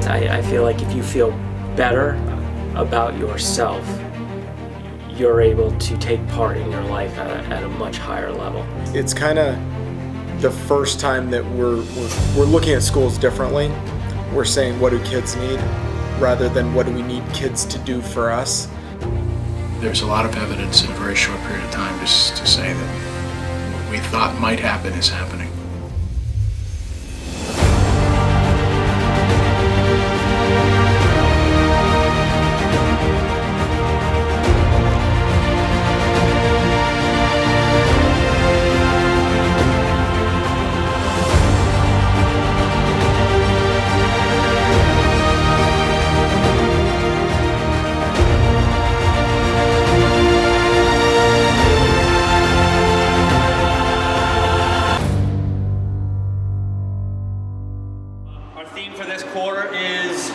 I feel like if you feel better about yourself, you're able to take part in your life at a much higher level. It's kind of the first time that we're looking at schools differently. We're saying, what do kids need, rather than what do we need kids to do for us. There's a lot of evidence in a very short period of time just to say that what we thought might happen is happening. Our theme for this quarter is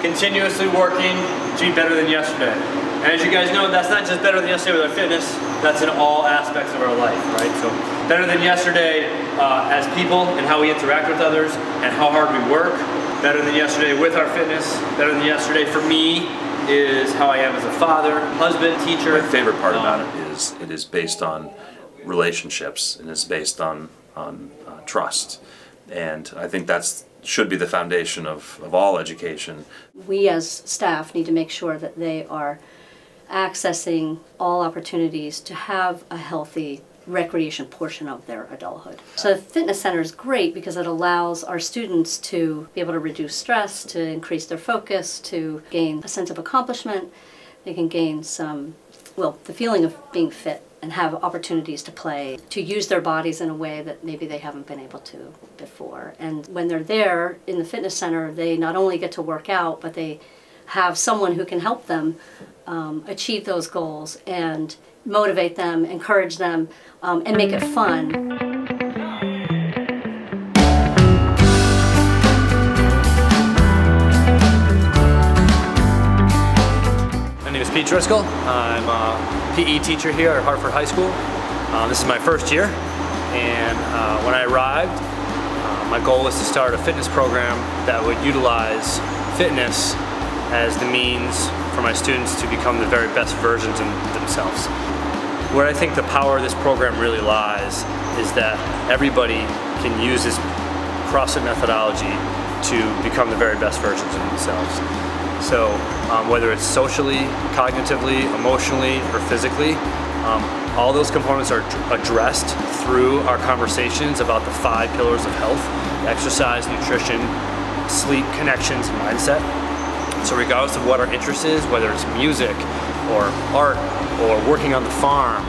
continuously working to be better than yesterday. And as you guys know, that's not just better than yesterday with our fitness, that's in all aspects of our life, right? So better than yesterday as people and how we interact with others and how hard we work. Better than yesterday with our fitness. Better than yesterday for me is how I am as a father, husband, teacher. My favorite part about it is based on relationships, and it's based on trust. And I think that's should be the foundation of all education. We as staff need to make sure that they are accessing all opportunities to have a healthy recreation portion of their adulthood. So the fitness center is great because it allows our students to be able to reduce stress, to increase their focus, to gain a sense of accomplishment. They can gain the feeling of being fit and have opportunities to play, to use their bodies in a way that maybe they haven't been able to before. And when they're there in the fitness center, they not only get to work out, but they have someone who can help them achieve those goals and motivate them, encourage them, and make it fun. My name is Pete Driscoll. I'm a PE teacher here at Hartford High School. This is my first year, and when I arrived, my goal was to start a fitness program that would utilize fitness as the means for my students to become the very best versions of themselves. Where I think the power of this program really lies is that everybody can use this CrossFit methodology to become the very best versions of themselves. So whether it's socially, cognitively, emotionally, or physically, all those components are addressed through our conversations about the 5 pillars of health: exercise, nutrition, sleep, connections, and mindset. So regardless of what our interest is, whether it's music or art or working on the farm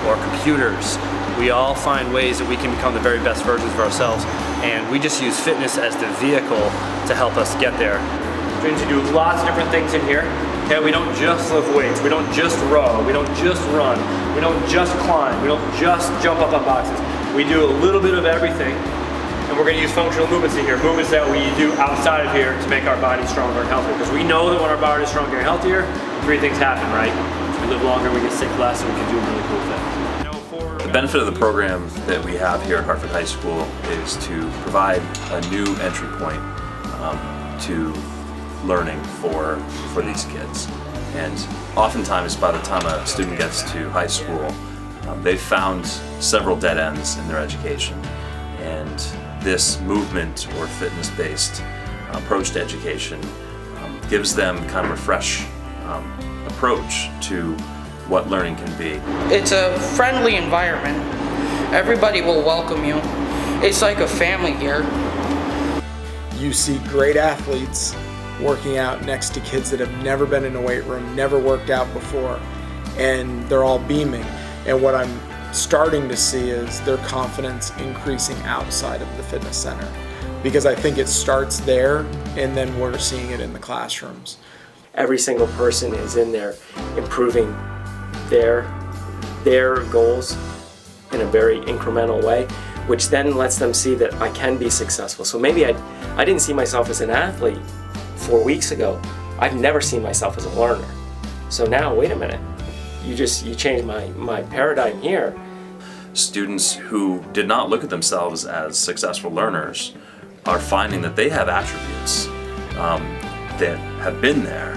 or computers, we all find ways that we can become the very best versions of ourselves, and we just use fitness as the vehicle to help us get there. We're going to do lots of different things in here. Okay, we don't just lift weights, we don't just row, we don't just run, we don't just climb, we don't just jump up on boxes. We do a little bit of everything. And we're going to use functional movements in here, movements that we do outside of here to make our body stronger and healthier. Because we know that when our body is stronger and healthier, 3 things happen, right? We live longer, we get sick less, and we can do really cool things. The benefit of the program that we have here at Hartford High School is to provide a new entry point to learning for these kids. And oftentimes, by the time a student gets to high school, they've found several dead ends in their education. And this movement or fitness-based approach to education gives them kind of a fresh approach to what learning can be. It's a friendly environment. Everybody will welcome you. It's like a family here. You see great athletes working out next to kids that have never been in a weight room, never worked out before, and they're all beaming. And what I'm starting to see is their confidence increasing outside of the fitness center, because I think it starts there and then we're seeing it in the classrooms. Every single person is in there improving their goals in a very incremental way, which then lets them see that I can be successful. So maybe I didn't see myself as an athlete 4 weeks ago. I've never seen myself as a learner. So now, wait a minute, you changed my paradigm here. Students who did not look at themselves as successful learners are finding that they have attributes that have been there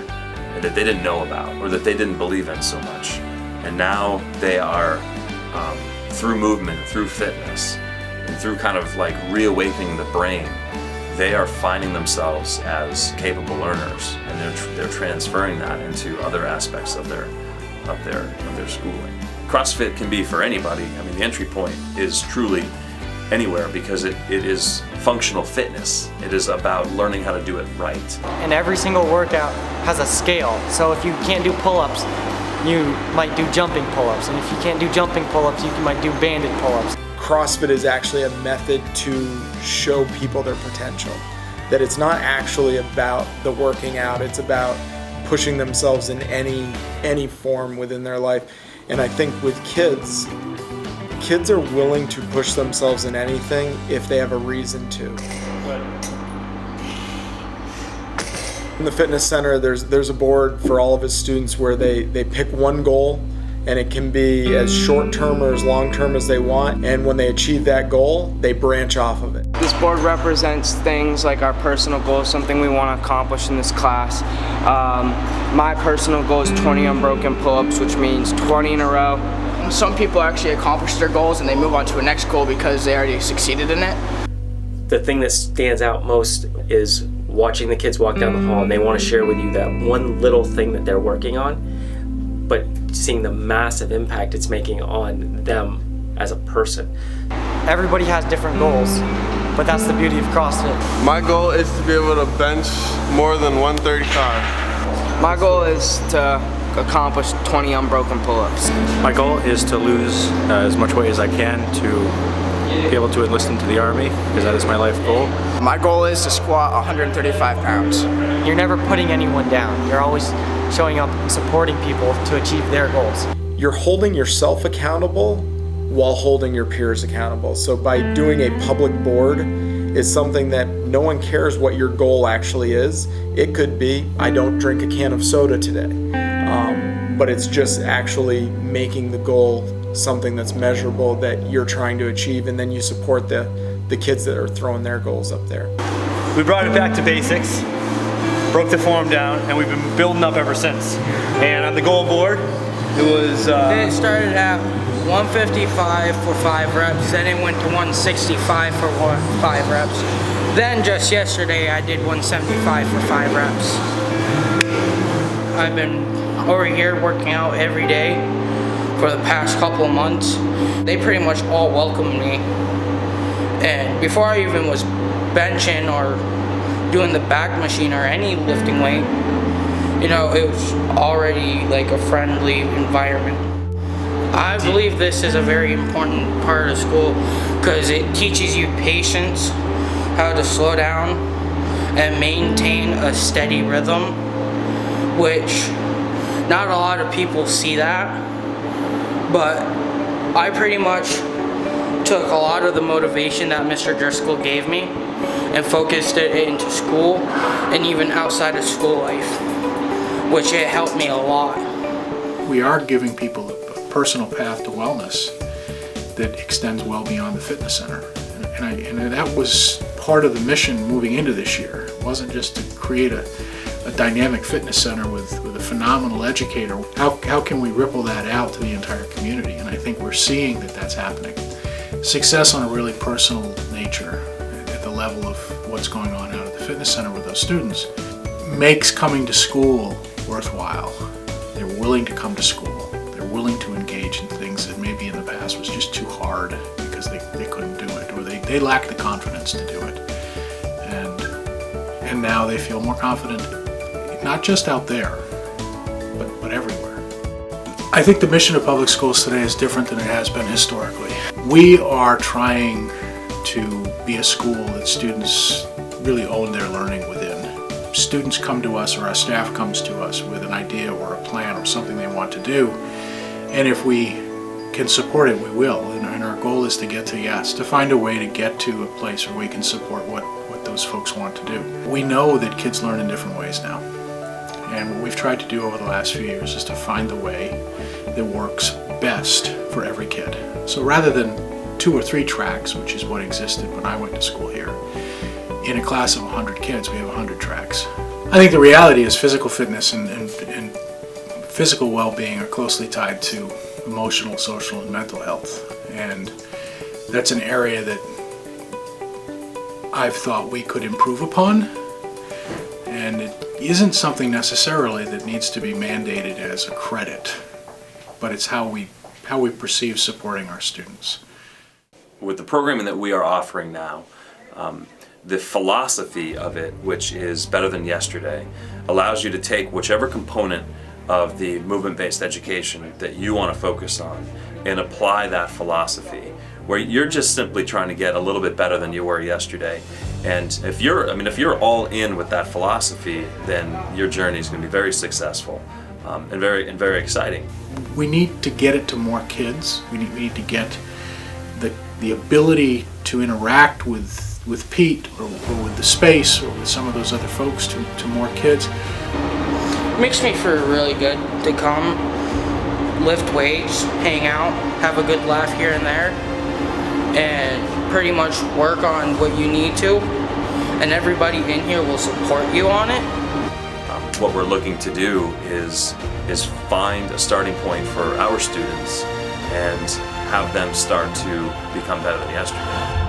and that they didn't know about or that they didn't believe in so much. And now they are, through movement, through fitness, and through kind of like reawakening the brain, they are finding themselves as capable learners, and they're transferring that into other aspects of their schooling. CrossFit can be for anybody. I mean, the entry point is truly anywhere because it is functional fitness. It is about learning how to do it right. And every single workout has a scale. So if you can't do pull-ups, you might do jumping pull-ups. And if you can't do jumping pull-ups, you might do banded pull-ups. CrossFit is actually a method to show people their potential. That it's not actually about the working out, it's about pushing themselves in any form within their life. And I think with kids are willing to push themselves in anything if they have a reason to. In the fitness center, there's a board for all of his students where they pick one goal, and it can be as short-term or as long-term as they want, and when they achieve that goal, they branch off of it. This board represents things like our personal goals, something we want to accomplish in this class. My personal goal is 20 unbroken pull-ups, which means 20 in a row. Some people actually accomplish their goals and they move on to a next goal because they already succeeded in it. The thing that stands out most is watching the kids walk down the hall and they want to share with you that one little thing that they're working on, but seeing the massive impact it's making on them as a person. Everybody has different goals, but that's the beauty of CrossFit. My goal is to be able to bench more than 135. My goal is to accomplish 20 unbroken pull-ups. My goal is to lose as much weight as I can to be able to enlist into the Army, because that is my life goal. My goal is to squat 135 pounds. You're never putting anyone down. You're always showing up and supporting people to achieve their goals. You're holding yourself accountable while holding your peers accountable. So by doing a public board is something that no one cares what your goal actually is. It could be, I don't drink a can of soda today. But it's just actually making the goal something that's measurable that you're trying to achieve, and then you support the kids that are throwing their goals up there. We brought it back to basics, broke the form down, and we've been building up ever since. And on the goal board, it was... It started at 155 for 5 reps, then it went to 165 for 5 reps. Then just yesterday I did 175 for 5 reps. I've been over here working out every day for the past couple of months. They pretty much all welcomed me. And before I even was benching or doing the back machine or any lifting weight, you know, it was already like a friendly environment. I believe this is a very important part of school because it teaches you patience, how to slow down and maintain a steady rhythm, which not a lot of people see that, but I pretty much took a lot of the motivation that Mr. Driscoll gave me and focused it into school and even outside of school life, which it helped me a lot. We are giving people a personal path to wellness that extends well beyond the fitness center. And that was part of the mission moving into this year. It wasn't just to create a dynamic fitness center with a phenomenal educator. How can we ripple that out to the entire community? And I think we're seeing that that's happening. Success on a really personal nature at the level of what's going on out at the fitness center with those students makes coming to school worthwhile. They're willing to come to school. They're willing to engage in things that maybe in the past was just too hard because they couldn't do it, or they lacked the confidence to do it. And now they feel more confident, not just out there, but everywhere. I think the mission of public schools today is different than it has been historically. We are trying to be a school that students really own their learning within. Students come to us, or our staff comes to us with an idea or a plan or something they want to do, and if we can support it, we will. And our goal is to find a way to get to a place where we can support what those folks want to do. We know that kids learn in different ways now, and what we've tried to do over the last few years is to find the way that works best for every kid. So rather than 2 or 3 tracks, which is what existed when I went to school here, in a class of 100 kids, we have 100 tracks. I think the reality is physical fitness and physical well-being are closely tied to emotional, social, and mental health. And that's an area that I've thought we could improve upon. And it isn't something necessarily that needs to be mandated as a credit, but it's how we perceive supporting our students. With the programming that we are offering now, the philosophy of it, which is better than yesterday, allows you to take whichever component of the movement-based education that you want to focus on and apply that philosophy, where you're just simply trying to get a little bit better than you were yesterday. And if you're all in with that philosophy, then your journey is going to be very successful and very exciting. We need to get it to more kids. We need to get the ability to interact with Pete or with the space or with some of those other folks to more kids. Makes me feel really good to come, lift weights, hang out, have a good laugh here and there, and pretty much work on what you need to, and everybody in here will support you on it. What we're looking to do is find a starting point for our students and have them start to become better than yesterday.